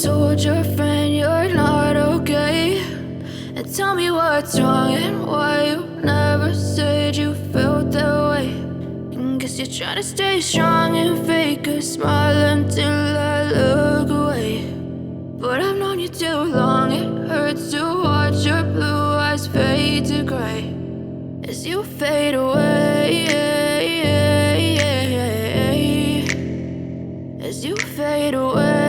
told your friend you're not okay, and tell me what's wrong and why you never said you felt that way. And guess you're trying to stay strong and fake a smile until I look away. But I've known you too long, it hurts to watch your blue eyes fade to gray as you fade away, as you fade away.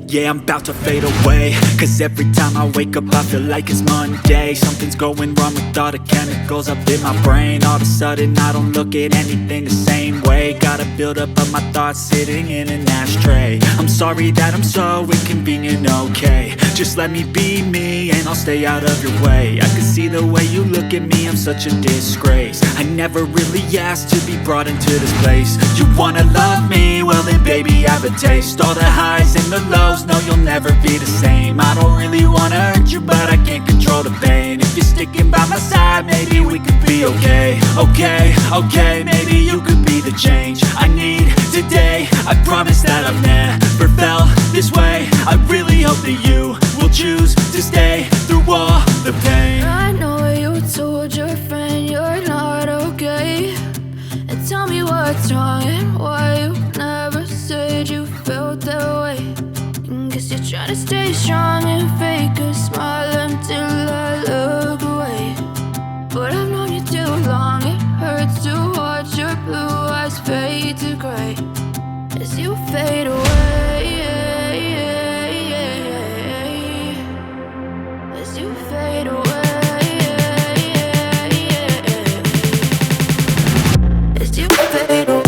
Yeah, I'm about to fade away, cause every time I wake up I feel like it's Monday. Something's going wrong with all the chemicals up in my brain. All of a sudden I don't look at anything the same way. Gotta build up of my thoughts sitting in an ashtray. I'm sorry that I'm so inconvenient, okay. Just let me be me and I'll stay out of your way. I can see the way you look at me, I'm such a disgrace. I never really asked to be brought into this place. You wanna love me? Well then baby I have a taste. All the highs and the lows, no you'll never be the same. I don't really wanna hurt you but I can't control the pain. If you're sticking by my side maybe we could be okay. Okay, maybe you could be the change I need today. I promise that I've never felt this way. I really hope that you will choose to stay through all the pain. I know you told your friend you're not okay, and tell me what's wrong and why you never said you felt that way. And guess you're trying to stay strong and fake a smile until I look away. But I've known you too long, it hurts to watch your blue eyes fade to gray as you fade away, as you fade away, as you fade away.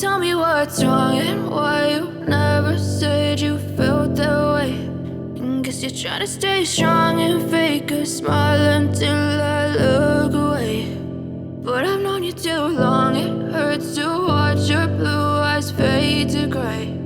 Tell me what's wrong and why you never said you felt that way. And guess you're trying to stay strong and fake a smile until I look away. But I've known you too long, it hurts to watch your blue eyes fade to gray